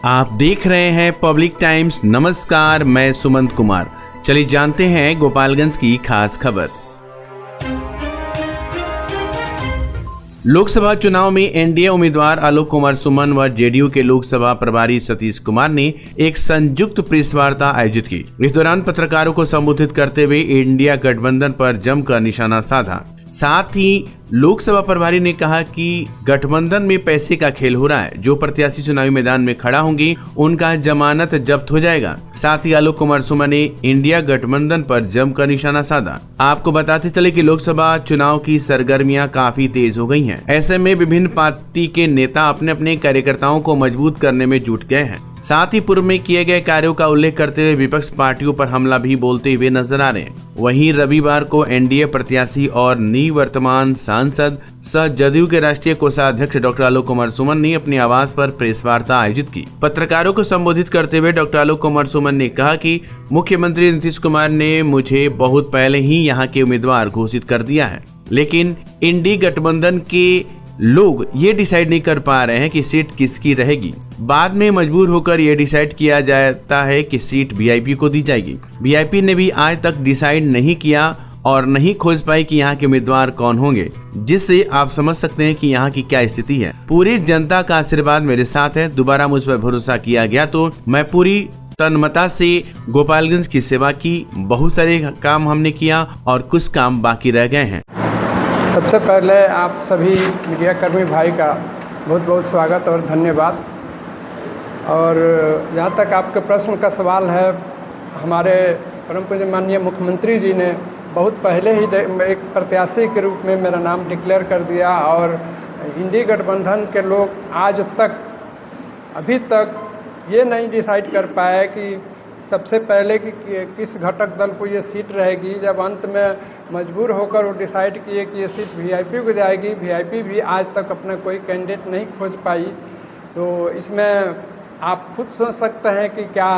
आप देख रहे हैं पब्लिक टाइम्स। नमस्कार, मैं सुमंत कुमार। चलिए जानते हैं गोपालगंज की खास खबर। लोकसभा चुनाव में एनडीए उम्मीदवार आलोक कुमार सुमन व जेडीयू के लोकसभा प्रभारी सतीश कुमार ने एक संयुक्त प्रेस वार्ता आयोजित की। इस दौरान पत्रकारों को संबोधित करते हुए इंडिया गठबंधन पर जमकर निशाना साधा। साथ ही लोकसभा प्रभारी ने कहा कि गठबंधन में पैसे का खेल हो रहा है। जो प्रत्याशी चुनावी मैदान में खड़ा होंगे उनका जमानत जब्त हो जाएगा। साथ ही आलोक कुमार सुमन ने इंडिया गठबंधन पर जमकर निशाना साधा। आपको बताते चले कि लोकसभा चुनाव की सरगर्मियां काफी तेज हो गई हैं। ऐसे में विभिन्न पार्टी के नेता अपने अपने कार्यकर्ताओं को मजबूत करने में जुट गए हैं। साथ ही पूर्व में किए गए कार्यों का उल्लेख करते हुए विपक्ष पार्टियों पर हमला भी बोलते हुए नजर आ रहे हैं। वहीं रविवार को एनडीए प्रत्याशी और निवर्तमान सांसद सह जदयू के राष्ट्रीय कोषाध्यक्ष डॉक्टर आलोक कुमार सुमन ने अपने आवास पर प्रेस वार्ता आयोजित की। पत्रकारों को संबोधित करते हुए डॉक्टर आलोक कुमार सुमन ने कहा कि मुख्यमंत्री नीतीश कुमार ने मुझे बहुत पहले ही यहाँ के उम्मीदवार घोषित कर दिया है, लेकिन इंडी गठबंधन के लोग ये डिसाइड नहीं कर पा रहे हैं कि सीट किसकी रहेगी। बाद में मजबूर होकर ये डिसाइड किया जाता है कि सीट वीआईपी को दी जाएगी। वीआईपी ने भी आज तक डिसाइड नहीं किया और नहीं खोज पाई कि यहाँ के उम्मीदवार कौन होंगे, जिससे आप समझ सकते हैं कि यहाँ की क्या स्थिति है। पूरी जनता का आशीर्वाद मेरे साथ है। दोबारा मुझ पर भरोसा किया गया तो मैं पूरी तन्मयता से गोपालगंज की सेवा की। बहुत सारे काम हमने किया और कुछ काम बाकी रह गए हैं। सबसे पहले आप सभी मीडिया कर्मी भाई का बहुत बहुत स्वागत और धन्यवाद। और जहाँ तक आपके प्रश्न का सवाल है, हमारे परम पूज्य माननीय मुख्यमंत्री जी ने बहुत पहले ही एक प्रत्याशी के रूप में मेरा नाम डिक्लेयर कर दिया और इंडी गठबंधन के लोग आज तक अभी तक ये नहीं डिसाइड कर पाए कि सबसे पहले कि किस घटक दल को ये सीट रहेगी। जब अंत में मजबूर होकर वो डिसाइड किए कि ये सीट वीआईपी को जाएगी, वीआईपी भी आज तक अपना कोई कैंडिडेट नहीं खोज पाई। तो इसमें आप खुद सोच सकते हैं कि क्या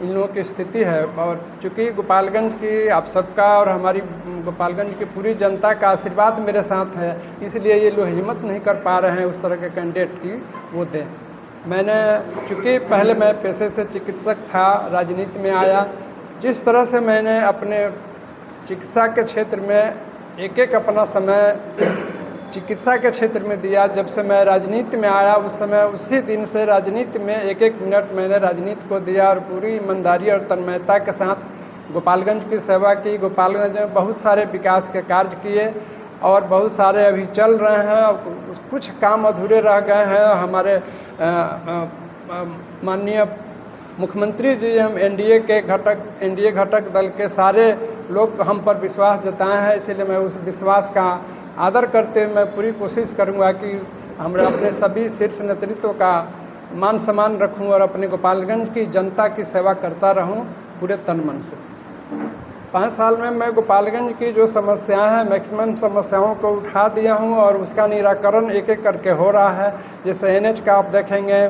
इन लोगों की स्थिति है। और चूँकि गोपालगंज की आप सबका और हमारी गोपालगंज की पूरी जनता का आशीर्वाद मेरे साथ है, इसलिए ये लोग हिम्मत नहीं कर पा रहे हैं उस तरह के कैंडिडेट की वो दें। मैंने चूँकि पहले मैं पेशे से चिकित्सक था, राजनीति में आया। जिस तरह से मैंने अपने चिकित्सा के क्षेत्र में एक एक अपना समय चिकित्सा के क्षेत्र में दिया, जब से मैं राजनीति में आया उस समय उसी दिन से राजनीति में एक एक मिनट मैंने राजनीति को दिया और पूरी ईमानदारी और तन्मयता के साथ गोपालगंज की सेवा की। गोपालगंज में बहुत सारे विकास के कार्य किए और बहुत सारे अभी चल रहे हैं और कुछ काम अधूरे रह गए हैं। हमारे माननीय मुख्यमंत्री जी, हम एनडीए घटक दल के सारे लोग हम पर विश्वास जताए हैं, इसीलिए मैं उस विश्वास का आदर करते हुए मैं पूरी कोशिश करूंगा कि हम अपने सभी शीर्ष नेतृत्व का मान सम्मान रखूं और अपने गोपालगंज की जनता की सेवा करता रहूं पूरे तन मन से। 5 साल में मैं गोपालगंज की जो समस्याएं हैं, मैक्सिमम समस्याओं को उठा दिया हूं और उसका निराकरण एक एक करके हो रहा है। जैसे एनएच का आप देखेंगे,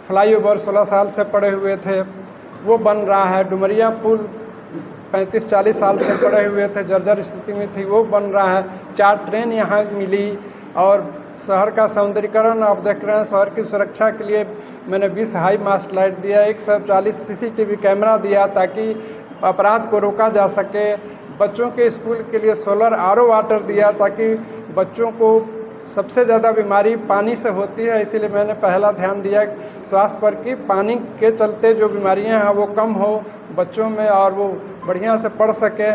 फ्लाईओवर 16 साल से पड़े हुए थे, वो बन रहा है। डुमरिया पुल 35-40 साल से पड़े हुए थे, जर्जर स्थिति में थी, वो बन रहा है। 4 ट्रेन यहाँ मिली और शहर का सौंदर्यीकरण आप देख रहे हैं। शहर की सुरक्षा के लिए मैंने 20 हाई मास्ट लाइट दिया, 140 सीसीटीवी कैमरा दिया ताकि अपराध को रोका जा सके। बच्चों के स्कूल के लिए सोलर आरओ वाटर दिया ताकि बच्चों को सबसे ज़्यादा बीमारी पानी से होती है, इसीलिए मैंने पहला ध्यान दिया स्वास्थ्य पर कि पानी के चलते जो बीमारियां हैं वो कम हो बच्चों में और वो बढ़िया से पढ़ सके।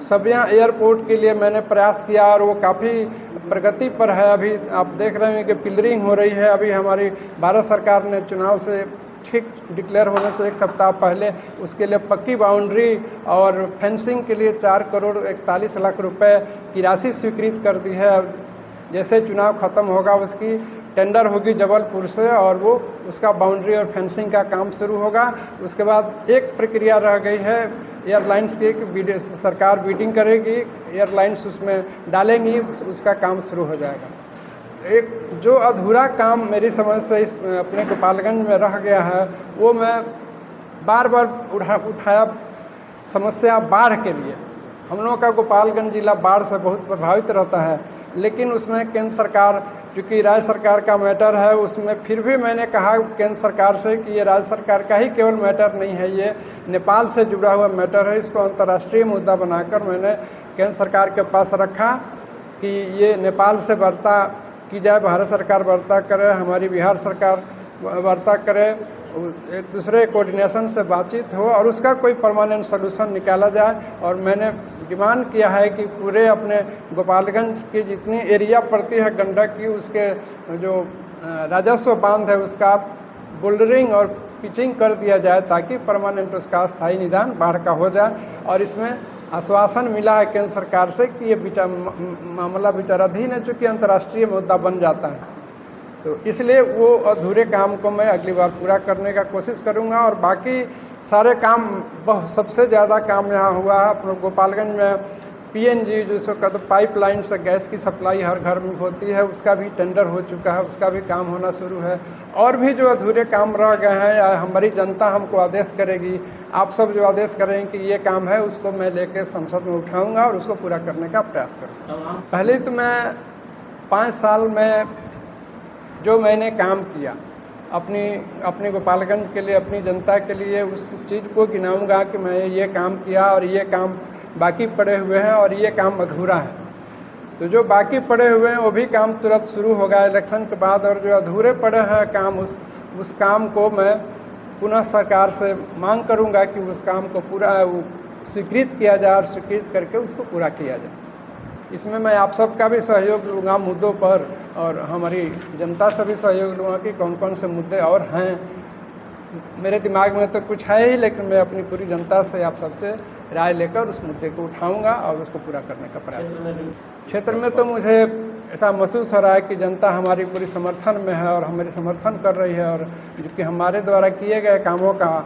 सबिया एयरपोर्ट के लिए मैंने प्रयास किया और वो काफ़ी प्रगति पर है। अभी आप देख रहे हैं कि पिलरिंग हो रही है। अभी हमारी भारत सरकार ने चुनाव से ठीक डिक्लेयर होने से 1 सप्ताह पहले उसके लिए पक्की बाउंड्री और फेंसिंग के लिए 4 करोड़ 41 लाख रुपए की राशि स्वीकृत कर दी है। जैसे चुनाव ख़त्म होगा उसकी टेंडर होगी जबलपुर से और वो उसका बाउंड्री और फेंसिंग का काम शुरू होगा। उसके बाद एक प्रक्रिया रह गई है एयरलाइंस की, सरकार बीडिंग करेगी, एयरलाइंस उसमें डालेंगी, उसका काम शुरू हो जाएगा। एक जो अधूरा काम मेरी समझ से इस अपने गोपालगंज में रह गया है वो मैं बार बार उठाया, समस्या बाढ़ के लिए। हम लोगों का गोपालगंज जिला बाढ़ से बहुत प्रभावित रहता है, लेकिन उसमें केंद्र सरकार चूँकि राज्य सरकार का मैटर है, उसमें फिर भी मैंने कहा केंद्र सरकार से कि ये राज्य सरकार का ही केवल मैटर नहीं है, ये नेपाल से जुड़ा हुआ मैटर है। इसको अंतर्राष्ट्रीय मुद्दा बनाकर मैंने केंद्र सरकार के पास रखा कि ये नेपाल से वार्ता की जाए, भारत सरकार वार्ता करे, हमारी बिहार सरकार वार्ता करे, एक दूसरे कोऑर्डिनेशन से बातचीत हो और उसका कोई परमानेंट सोल्यूशन निकाला जाए। और मैंने डिमांड किया है कि पूरे अपने गोपालगंज की जितनी एरिया पड़ती है गंडक की, उसके जो राजस्व बांध है उसका बोल्डरिंग और पिचिंग कर दिया जाए ताकि परमानेंट उसका स्थायी निदान बाढ़ का हो जाए। और इसमें आश्वासन मिला है केंद्र सरकार से कि ये मामला विचाराधीन है, चूँकि अंतर्राष्ट्रीय मुद्दा बन जाता है, तो इसलिए वो अधूरे काम को मैं अगली बार पूरा करने का कोशिश करूंगा। और बाकी सारे काम सबसे ज़्यादा काम यहाँ हुआ है अपने गोपालगंज में पीएनजी, जिसको कहते पाइपलाइन से गैस की सप्लाई हर घर में होती है, उसका भी टेंडर हो चुका है, उसका भी काम होना शुरू है। और भी जो अधूरे काम रह गए हैं, हमारी जनता हमको आदेश करेगी, आप सब जो आदेश करेंगे कि ये काम है, उसको मैं लेके संसद में उठाऊंगा और उसको पूरा करने का प्रयास करूँगा। पहले तो मैं 5 साल में जो मैंने काम किया अपने गोपालगंज के लिए, अपनी जनता के लिए, उस चीज़ को गिनाऊंगा कि मैं ये काम किया और ये काम बाकी पड़े हुए हैं और ये काम अधूरा है। तो जो बाकी पड़े हुए हैं वो भी काम तुरंत शुरू होगा इलेक्शन के बाद, और जो अधूरे पड़े हैं काम, उस काम को मैं पुनः सरकार से मांग करूंगा कि उस काम को पूरा स्वीकृत किया जाए और स्वीकृत करके उसको पूरा किया जाए। इसमें मैं आप सबका भी सहयोग लूँगा मुद्दों पर, और हमारी जनता से भी सहयोग लूँगा कि कौन कौन से मुद्दे और हैं। मेरे दिमाग में तो कुछ है ही, लेकिन मैं अपनी पूरी जनता से, आप सबसे राय लेकर उस मुद्दे को उठाऊंगा और उसको पूरा करने का प्रयास करूँगा। क्षेत्र में तो मुझे ऐसा महसूस हो रहा है कि जनता हमारी पूरी समर्थन में है और हमारी समर्थन कर रही है, और जो कि हमारे द्वारा किए गए कामों का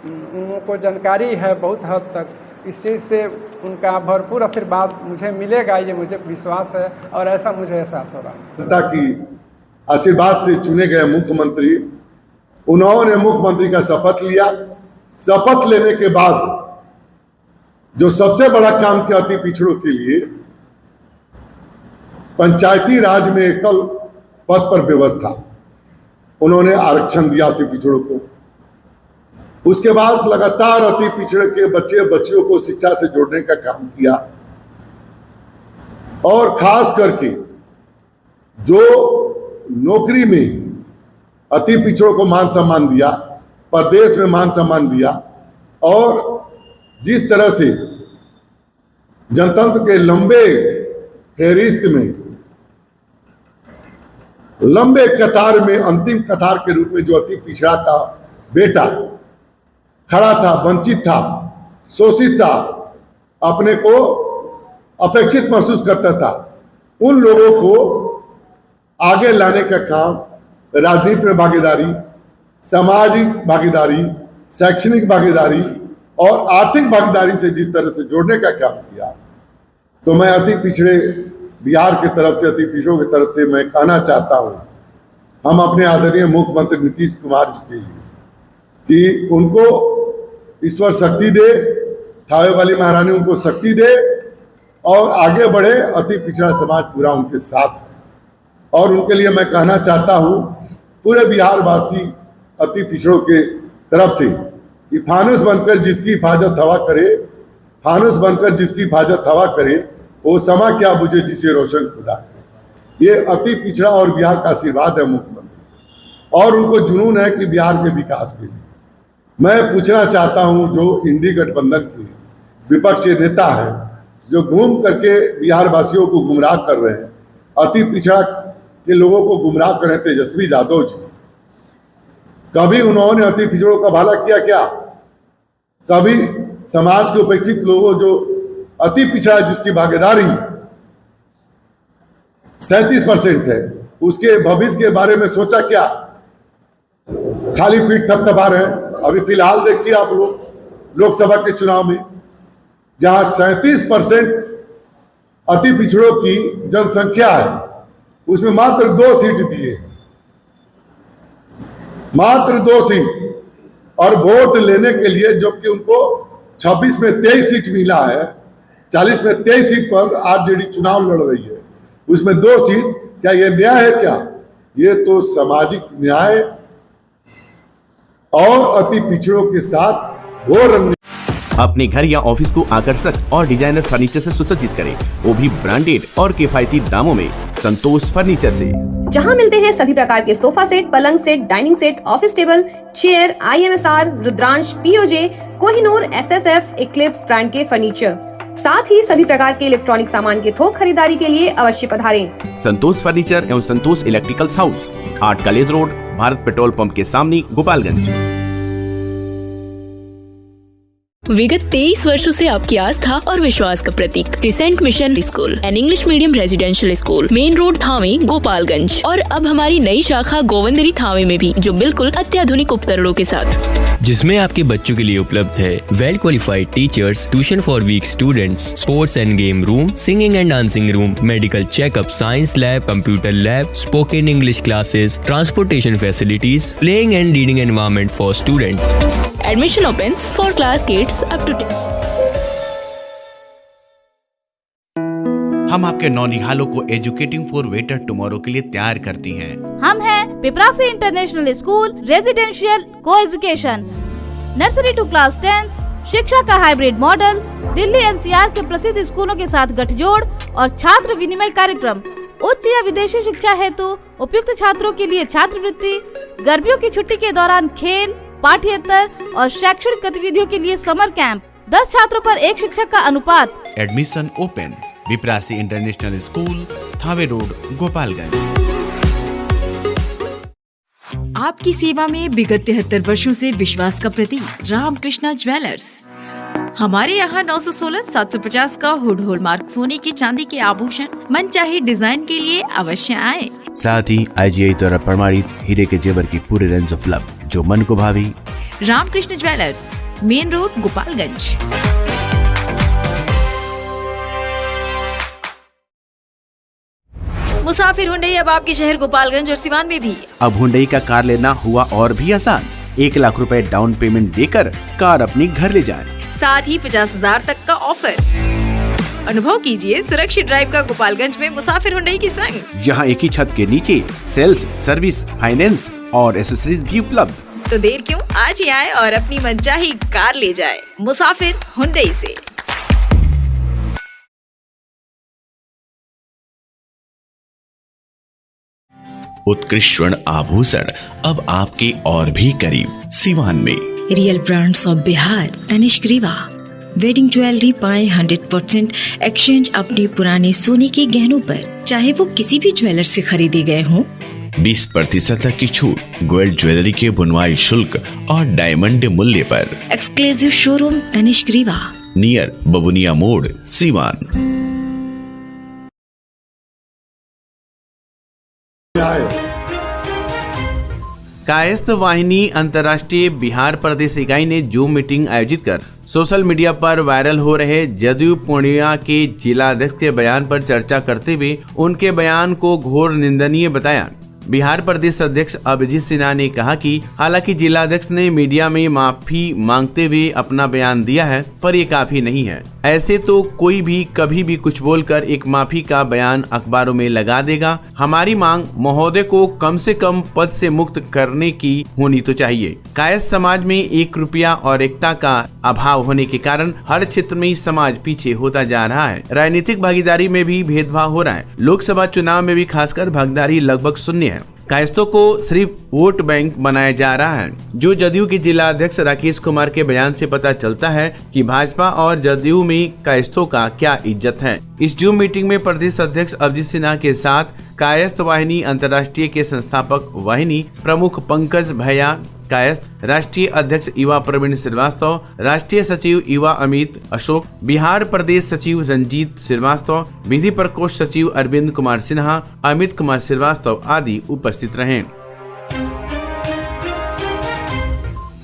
उनको जानकारी है बहुत हद तक। इस चीज़ से उनका भरपूर आशीर्वाद मुझे मिलेगा, ये मुझे विश्वास है और ऐसा मुझे एहसास हो रहा है। जनता की आशीर्वाद से चुने गए मुख्यमंत्री, उन्होंने मुख्यमंत्री का शपथ लिया। शपथ लेने के बाद जो सबसे बड़ा काम किया अति पिछड़ों के लिए, पंचायती राज में एकल पद पर व्यवस्था, उन्होंने आरक्षण दिया अति पिछड़ों को। उसके बाद लगातार अति पिछड़े के बच्चे बच्चियों को शिक्षा से जोड़ने का काम किया, और खास करके जो नौकरी में अति पिछड़ों को मान सम्मान दिया, प्रदेश में मान सम्मान दिया, और जिस तरह से जनतंत्र के लंबे फेरिस्त में, लंबे कतार में अंतिम कतार के रूप में जो अति पिछड़ा का बेटा खड़ा था, वंचित था, शोषित था, अपने को अपेक्षित महसूस करता था, उन लोगों को आगे लाने का काम, राजनीति में भागीदारी, सामाजिक भागीदारी, शैक्षणिक भागीदारी और आर्थिक भागीदारी से जिस तरह से जोड़ने का काम किया, तो मैं अति पिछड़े बिहार की तरफ से, अति पिछड़ों की तरफ से मैं कहना चाहता हूं, हम अपने आदरणीय मुख्यमंत्री नीतीश कुमार जी के लिए कि उनको ईश्वर शक्ति दे, थावे वाली महारानी उनको शक्ति दे और आगे बढ़े। अति पिछड़ा समाज पूरा उनके साथ है, और उनके लिए मैं कहना चाहता हूं पूरे बिहार वासी अति पिछड़ों के तरफ से कि फानुस बनकर जिसकी हिफाजत हवा करे, फानुस बनकर जिसकी हिफाजत हवा करे, वो समा क्या बुझे जिसे रोशन खुदा करे। ये अति पिछड़ा और बिहार का आशीर्वाद है मुख्यमंत्री, और उनको जुनून है कि बिहार के विकास के लिए। मैं पूछना चाहता हूं, जो इंडी गठबंधन के विपक्षी नेता हैं, जो घूम करके बिहार वासियों को गुमराह कर रहे हैं, अति पिछड़ा के लोगों को गुमराह कर रहे हैं, तेजस्वी यादव जी, कभी उन्होंने अति पिछड़ों का भला किया क्या? कभी समाज के उपेक्षित लोगों, जो अति पिछड़ा जिसकी भागीदारी 37% है, उसके भविष्य के बारे में सोचा क्या? खाली पीठ थपथपा रहे हैं। अभी फिलहाल देखिए आप लोग लोकसभा के चुनाव में, जहां 37% अति पिछड़ों की जनसंख्या है, उसमें मात्र 2 सीट दिए, मात्र 2 सीट, और वोट लेने के लिए जबकि उनको 26 में 23 सीट मिला है, 40 में 23 सीट पर आरजेडी चुनाव लड़ रही है, उसमें 2 सीट क्या ये न्याय है? क्या ये तो सामाजिक न्याय और अति पिछड़ों के साथ घोर अन्याय। अपने घर या ऑफिस को आकर्षक और डिजाइनर फर्नीचर से सुसज्जित करें, वो भी ब्रांडेड और किफायती दामों में संतोष फर्नीचर से। जहां मिलते हैं सभी प्रकार के सोफा सेट, पलंग set, dining set, office table, chair, IMSR, Rudransh, POJ, Kohinoor, SSF, Eclipse brand के फर्नीचर। साथ ही सभी प्रकार के इलेक्ट्रॉनिक सामान के थोक खरीदारी के लिए अवश्य पधारें। संतोष फर्नीचर एवं Santosh electricals house, 8 college road, Bharat petrol pump के सामने, गोपालगंज। विगत 23 वर्षों से आपकी आस्था और विश्वास का प्रतीक crescent mission school and English medium residential school, main road, Thawe, Gopalganj. और अब हमारी नई शाखा गोविंदरी, थावे में भी, जो बिल्कुल अत्याधुनिक उपकरणों के साथ, जिसमें आपके बच्चों के लिए उपलब्ध है well qualified teachers, tuition for weak students, sports and game room, singing and dancing room, medical checkup, science lab, computer lab, spoken English classes, transportation facilities, playing and reading environment for students. Admission opens for class kids up to 10। हम आपके नौनिहालों को educating for better tomorrow के लिए तैयार करती हैं। हम हैं पिपरासी इंटरनेशनल स्कूल, रेजिडेंशियल को एजुकेशन, नर्सरी टू क्लास 10, शिक्षा का हाइब्रिड मॉडल, दिल्ली NCR के प्रसिद्ध स्कूलों के साथ गठजोड़ और छात्र विनिमय कार्यक्रम, उच्च या विदेशी शिक्षा हेतु उपयुक्त छात्रों के लिए छात्रवृत्ति, गर्मियों की छुट्टी के दौरान खेल, पाठ्येतर और शैक्षणिक गतिविधियों के लिए समर कैंप, 10 छात्रों पर 1 शिक्षक का अनुपात। Admission open. Viprasi international school, Thawe road, Gopalganj. आपकी सेवा में विगत 73 वर्षों से विश्वास का प्रतीक रामकृष्णा ज्वेलर्स। हमारे यहाँ 916-750 का हुड हॉलमार्क सोने की चांदी के आभूषण मनचाहे डिजाइन के लिए अवश्य आए। साथ ही IGI द्वारा प्रमाणित हीरे के जेवर की पूरी रेंज उपलब्ध, जो मन को भावी। Ramkrishna jewellers, main road, Gopalganj. मुसाफिर हुंडई अब आपके शहर गोपालगंज और सिवान में भी। अब हुंडई का कार लेना हुआ और भी आसान। 1 लाख रुपए डाउन पेमेंट देकर कार अपनी घर ले जाए। साथ ही 50,000 तक का ऑफर। अनुभव कीजिए सुरक्षित ड्राइव का गोपालगंज में मुसाफिर हुंडई की संग, जहां एक ही छत के नीचे सेल्स, सर्विस, फाइनेंस और एसेसरीज भी उपलब्ध। तो देर क्यों, आज ही आए और अपनी मनचाही कार ले जाए मुसाफिर हुंडई से। उत्कृष्ट स्वर्ण आभूषण अब आपके और भी करीब, सिवान में। Real brands of Bihar, Tanishq Riva. Wedding jewellery पाए 100% एक्सचेंज अपने पुराने सोने के गहनों पर, चाहे वो किसी भी ज्वेलर से खरीदे गए हों। 20% तक की छूट गोल्ड ज्वेलरी के बुनवाई शुल्क और डायमंड मूल्य पर। Exclusive showroom Tanishq Riva, near Babunia मोड़, सिवान। कायस्थ वाहिनी अंतर्राष्ट्रीय बिहार प्रदेश इकाई ने जूम मीटिंग आयोजित कर सोशल मीडिया पर वायरल हो रहे जदयू पूर्णिया के जिलाध्यक्ष के बयान पर चर्चा करते हुए उनके बयान को घोर निंदनीय बताया। बिहार प्रदेश अध्यक्ष अभिजीत सिन्हा ने कहा कि हालांकि जिलाध्यक्ष ने मीडिया में माफी मांगते हुए अपना बयान दिया है, पर ये काफी नहीं है। ऐसे तो कोई भी कभी भी कुछ बोलकर एक माफी का बयान अखबारों में लगा देगा। हमारी मांग महोदय को कम से कम पद से मुक्त करने की होनी तो चाहिए। कायस्थ समाज में 1 रुपया और एकता का अभाव होने के कारण हर क्षेत्र में समाज पीछे होता जा रहा है। राजनीतिक भागीदारी में भी भेदभाव हो रहा है। लोकसभा चुनाव में भी खासकर भागीदारी लगभग शून्य है। कायस्थों को सिर्फ वोट बैंक बनाया जा रहा है। जो जदयू के जिला अध्यक्ष राकेश कुमार के बयान से पता चलता है कि भाजपा और जदयू में कायस्थों का क्या इज्जत है। इस जूम मीटिंग में प्रदेश अध्यक्ष अभिजीत सिन्हा के साथ कायस्थ वाहिनी अंतर्राष्ट्रीय के संस्थापक वाहिनी प्रमुख पंकज भैया कायस्थ, राष्ट्रीय अध्यक्ष युवा प्रवीण श्रीवास्तव, राष्ट्रीय सचिव युवा अमित अशोक, बिहार प्रदेश सचिव रंजीत श्रीवास्तव, विधि प्रकोष्ठ सचिव अरविंद कुमार सिन्हा, अमित कुमार श्रीवास्तव आदि उपस्थित रहे।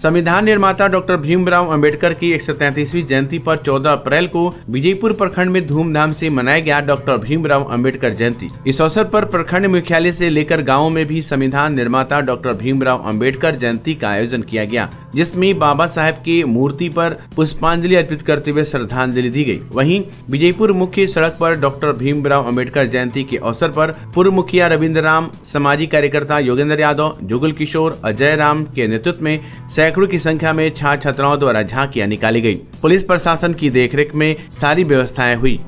संविधान निर्माता डॉक्टर भीमराव अंबेडकर की 133वीं जयंती पर 14 अप्रैल को विजयपुर प्रखंड में धूमधाम से मनाया गया डॉक्टर भीमराव अंबेडकर जयंती। इस अवसर पर प्रखंड मुख्यालय से लेकर गाँव में भी संविधान निर्माता डॉक्टर भीमराव अंबेडकर जयंती का आयोजन किया गया, जिसमें बाबा साहेब की मूर्ति पर पुष्पांजलि अर्पित करते हुए श्रद्धांजलि दी गई। वहीं विजयपुर मुख्य सड़क पर डॉक्टर भीमराव अंबेडकर जयंती के अवसर पर पूर्व मुखिया रविंद्र राम, सामाजिक कार्यकर्ता योगेंद्र यादव, जुगल किशोर, अजय राम के नेतृत्व में सैकड़ों की संख्या में छात्र छात्राओं द्वारा झांकियां निकाली गई। पुलिस प्रशासन की देखरेख में सारी व्यवस्थाएं हुई।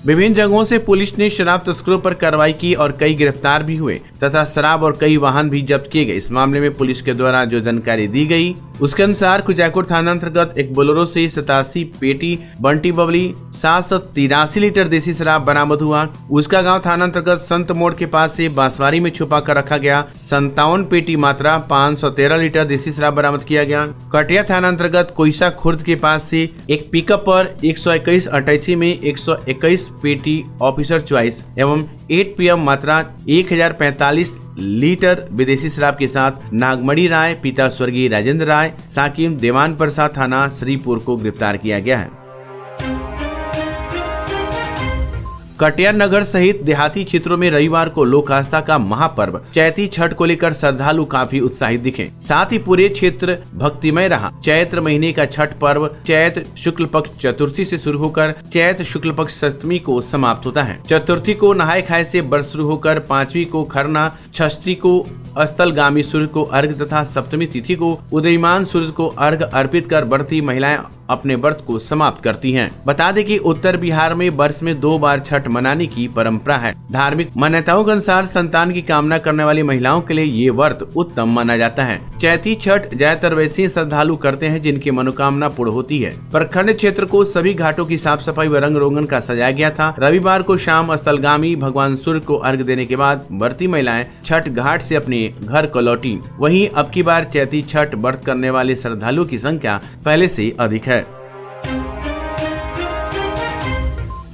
विभिन्न जगहों से पुलिस ने शराब तस्करों पर कार्रवाई की और कई गिरफ्तार भी हुए तथा शराब और कई वाहन भी जब्त किए गए। इस मामले में पुलिस के द्वारा जो जानकारी दी गई उसके अनुसार कुजाकोट थाना अंतर्गत एक बोलेरो से 87 पेटी बंटी बबली 783 लीटर देसी शराब बरामद हुआ। उसका गांव थाना अंतर्गत संत मोड़ के पास से बांसवारी में छुपा कर रखा गया 57 पेटी मात्रा 513 लीटर देसी शराब बरामद किया गया। कटिया थाना अंतर्गत कोईसा खुर्द के पास से एक पिकअप पर 121 अटैची में 121 पेटी ऑफिसर चॉइस एवं 8 PM मात्रा 1045 लीटर विदेशी शराब के साथ नागमणि राय पिता स्वर्गीय राजेंद्र राय साकिम देवान प्रसाद थाना श्रीपुर को गिरफ्तार किया गया है। कटिया नगर सहित देहाती क्षेत्रों में रविवार को लोक आस्था का महापर्व चैती छठ को लेकर श्रद्धालु काफी उत्साहित दिखे। साथ ही पूरे क्षेत्र भक्तिमय रहा। चैत्र महीने का छठ पर्व चैत शुक्ल पक्ष चतुर्थी से शुरू होकर चैत शुक्ल पक्ष सप्तमी को समाप्त होता है। चतुर्थी को नहाय खाए से व्रत शुरू होकर पांचवी को खरना, षष्ठी को अस्तलगामी सूर्य को अर्घ तथा सप्तमी तिथि को उदयमान सूर्य को अर्घ अर्पित कर व्रती महिलाएं अपने व्रत को समाप्त करती हैं। बता दें कि उत्तर बिहार में वर्ष में 2 बार छठ मनाने की परंपरा है। धार्मिक मान्यताओं के अनुसार संतान की कामना करने वाली महिलाओं के लिए ये व्रत उत्तम माना जाता है। चैती छठ ज्यादातर वैसे श्रद्धालु करते हैं जिनकी मनोकामना पूर्ण होती है। प्रखंड क्षेत्र को सभी घाटों की साफ सफाई व रंग रोगन का सजाया गया था। रविवार को शाम अस्तलगामी भगवान सूर्य को अर्घ देने के बाद व्रती महिलाएं छठ घाट से अपने घर को लौटी। वहीं अब की बार चैती छठ व्रत करने वाले श्रद्धालुओं की संख्या पहले से अधिक है।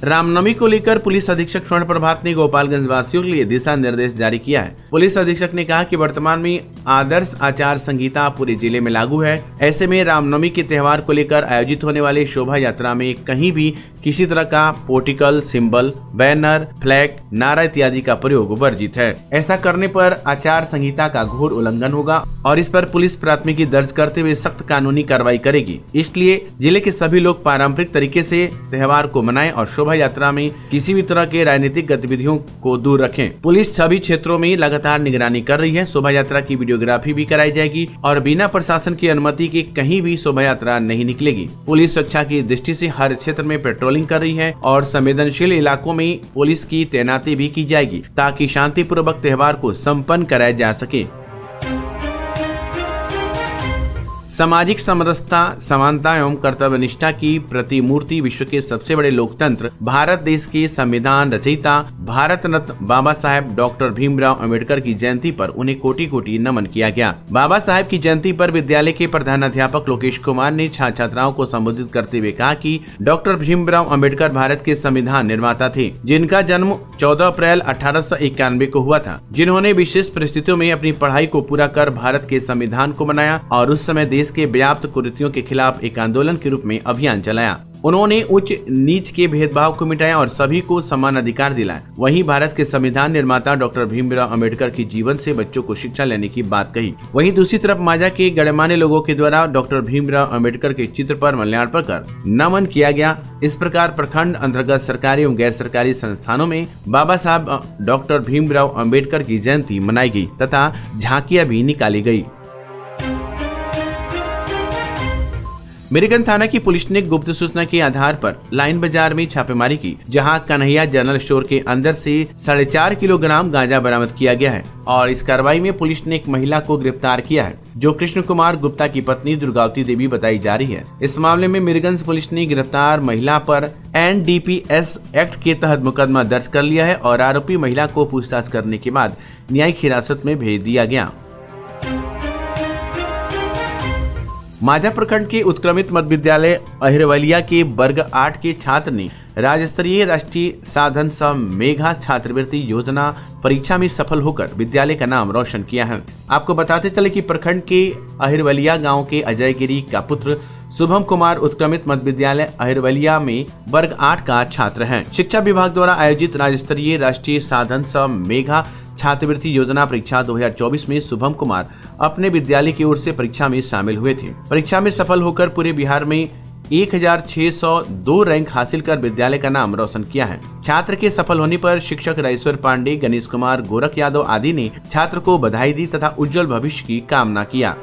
रामनवमी को लेकर पुलिस अधीक्षक स्वर्ण प्रभात ने गोपालगंज वासियों के लिए दिशा निर्देश जारी किया है। पुलिस अधीक्षक ने कहा कि वर्तमान में आदर्श आचार संहिता पूरे जिले में लागू है। ऐसे में रामनवमी के त्योहार को लेकर आयोजित होने वाले शोभा यात्रा में कहीं भी किसी तरह का पोर्टिकल, सिंबल, बैनर, फ्लैग, नारा इत्यादि का प्रयोग वर्जित है। ऐसा करने पर आचार संहिता का घोर उल्लंघन होगा और इस पर पुलिस प्राथमिकी दर्ज करते हुए सख्त कानूनी कार्रवाई करेगी। इसलिए जिले के सभी लोग पारंपरिक तरीके से त्योहार को मनाएं और शोभा यात्रा में किसी भी तरह के राजनीतिक गतिविधियों को दूर रखें। पुलिस सभी क्षेत्रों में लगातार निगरानी कर रही है। शोभा यात्रा की वीडियोग्राफी भी कराई जाएगी और बिना प्रशासन की अनुमति के कहीं भी शोभा यात्रा नहीं निकलेगी। पुलिस सुरक्षा की दृष्टि से हर क्षेत्र में पेट्रोलिंग कर रही है और संवेदनशील इलाकों में पुलिस की तैनाती भी की जाएगी ताकि शांतिपूर्वक त्योहार को संपन्न कराया जा सके। सामाजिक समरसता, समानता एवं कर्तव्य निष्ठा की प्रतिमूर्ति विश्व के सबसे बड़े लोकतंत्र भारत देश के संविधान रचयिता भारत रत्न बाबा साहेब डॉक्टर भीमराव अंबेडकर की जयंती पर उन्हें कोटि कोटि नमन किया गया। बाबा साहेब की जयंती पर विद्यालय के प्रधानाध्यापक लोकेश कुमार ने छात्र छात्राओं को संबोधित करते हुए कहा कि डॉक्टर भीमराव अंबेडकर भारत के संविधान निर्माता थे, जिनका जन्म 14 अप्रैल 1891 को हुआ था, जिन्होंने विशेष परिस्थितियों में अपनी पढ़ाई को पूरा कर भारत के संविधान को बनाया और उस समय देश के व्याप्त कुरीतियों के खिलाफ एक आंदोलन के रूप में अभियान चलाया। उन्होंने उच्च नीच के भेदभाव को मिटाया और सभी को समान अधिकार दिलाया। वहीं भारत के संविधान निर्माता डॉक्टर भीमराव अंबेडकर की जीवन से बच्चों को शिक्षा लेने की बात कही। वहीं दूसरी तरफ माजा के गणमान्य लोगों के द्वारा डॉक्टर भीमराव अंबेडकर के चित्र पर माल्यार्पण कर नमन किया गया। इस प्रकार प्रखंड अंतर्गत सरकारी एवं गैर सरकारी संस्थानों में बाबा साहब डॉक्टर भीमराव अंबेडकर की जयंती मनाई गई तथा झांकियां भी निकाली गयी। मेरिगन थाना की पुलिस ने गुप्त सूचना के आधार पर लाइन बाजार में छापेमारी की, जहां कन्हैया जनरल स्टोर के अंदर से 4.5 किलोग्राम गांजा बरामद किया गया है और इस कार्रवाई में पुलिस ने एक महिला को गिरफ्तार किया है, जो कृष्ण कुमार गुप्ता की पत्नी दुर्गावती देवी बताई जा रही है। इस मामले में मेरिगंज पुलिस ने गिरफ्तार महिला पर NDPS एक्ट के तहत मुकदमा दर्ज कर लिया है और आरोपी महिला को पूछताछ करने के बाद न्यायिक हिरासत में भेज दिया गया। माझा प्रखंड के उत्क्रमित मध्य विद्यालय अहिरवलिया के वर्ग 8 के छात्र ने राज्य स्तरीय राष्ट्रीय साधन सह मेघा छात्रवृत्ति योजना परीक्षा में सफल होकर विद्यालय का नाम रोशन किया है। आपको बताते चले कि प्रखंड के अहिरवलिया गांव के अजय गिरी का पुत्र शुभम कुमार उत्क्रमित मध्य विद्यालय अहिरवलिया में वर्ग 8 का छात्र है। शिक्षा विभाग द्वारा आयोजित राज्य स्तरीय राष्ट्रीय साधन सह मेघा छात्रवृत्ति योजना परीक्षा 2024 में शुभम कुमार अपने विद्यालय की ओर से परीक्षा में शामिल हुए थे। परीक्षा में सफल होकर पूरे बिहार में 1602 रैंक हासिल कर विद्यालय का नाम रोशन किया है। छात्र के सफल होने पर शिक्षक राजेश्वर पांडे, गणेश कुमार, गोरख यादव आदि ने छात्र को बधाई दी तथा उज्जवल भविष्य की कामना किया।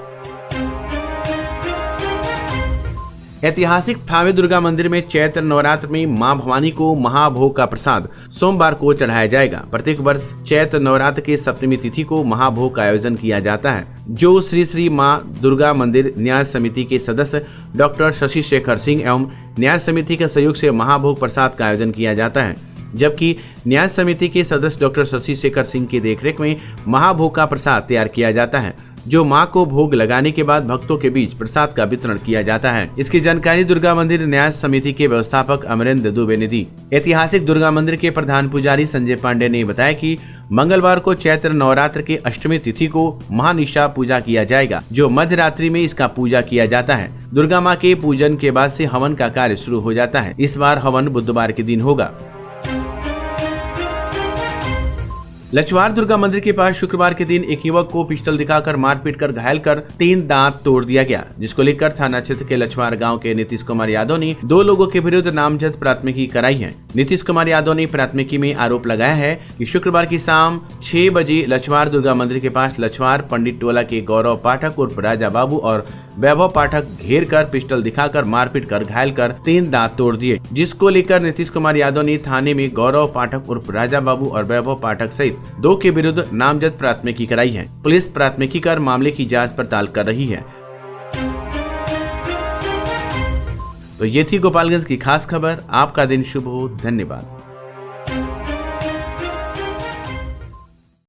ऐतिहासिक थावे दुर्गा मंदिर में चैत्र नवरात्र में मां भवानी को महाभोग का प्रसाद सोमवार को चढ़ाया जाएगा। प्रत्येक वर्ष चैत्र नवरात्र के सप्तमी तिथि को महाभोग का आयोजन किया जाता है, जो श्री मां दुर्गा मंदिर न्याय समिति के सदस्य डॉक्टर शशि शेखर सिंह एवं न्याय समिति के सहयोग से महाभोग प्रसाद का आयोजन किया जाता है। जबकि न्याय समिति के सदस्य डॉक्टर शशि शेखर सिंह की देखरेख में महाभोग का प्रसाद तैयार किया जाता है, जो मां को भोग लगाने के बाद भक्तों के बीच प्रसाद का वितरण किया जाता है। इसकी जानकारी दुर्गा मंदिर न्यास समिति के व्यवस्थापक अमरेंद्र दुबे ने दी। ऐतिहासिक दुर्गा मंदिर के प्रधान पुजारी संजय पांडे ने बताया कि मंगलवार को चैत्र नवरात्र के अष्टमी तिथि को महानिशा पूजा किया जाएगा, जो मध्य रात्रि में इसका पूजा किया जाता है। दुर्गा माँ के पूजन के बाद से हवन का कार्य शुरू हो जाता है। इस बार हवन बुधवार के दिन होगा। लछवार दुर्गा मंदिर के पास शुक्रवार के दिन एक युवक को पिस्टल दिखाकर मारपीट कर घायल कर 3 दांत तोड़ दिया गया, जिसको लेकर थाना क्षेत्र के लछवार गांव के नीतीश कुमार यादव ने 2 लोगों के विरुद्ध नामजद प्राथमिकी कराई है। नीतीश कुमार यादव ने प्राथमिकी में आरोप लगाया है कि शुक्रवार की शाम 6 बजे लछवार दुर्गा मंदिर के पास लछवार पंडित टोला के गौरव पाठक उर्फ राजा बाबू और वैभव पाठक घेर कर पिस्टल दिखाकर मारपीट कर घायल कर 3 दांत तोड़ दिए, जिसको लेकर नीतीश कुमार यादव ने थाने में गौरव पाठक उर्फ राजा बाबू और वैभव पाठक सहित 2 के विरुद्ध नामजद प्राथमिकी कराई है। पुलिस प्राथमिकी कर मामले की जांच पड़ताल कर रही है। तो ये थी गोपालगंज की खास खबर। आपका दिन शुभ हो। धन्यवाद।